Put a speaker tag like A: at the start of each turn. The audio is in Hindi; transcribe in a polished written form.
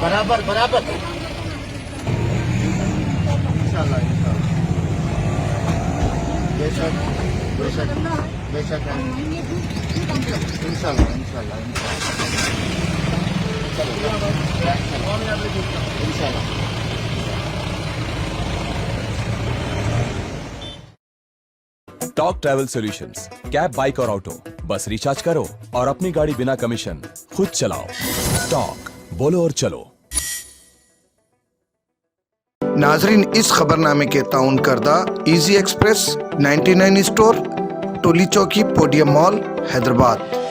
A: बराबर बराबर बेशक बेशक बेशक इंशाल्लाह इंशाल्लाह इंशाल्लाह।
B: Talk travel solutions, cab, bike और ऑटो, बस रिचार्ज करो और अपनी गाड़ी बिना कमीशन खुद चलाओ। टॉक, बोलो और चलो।
C: नाजरीन, इस खबरनामे के ताउन करदा इजी एक्सप्रेस 99 स्टोर, टोली चौकी, पोडियम मॉल, हैदराबाद।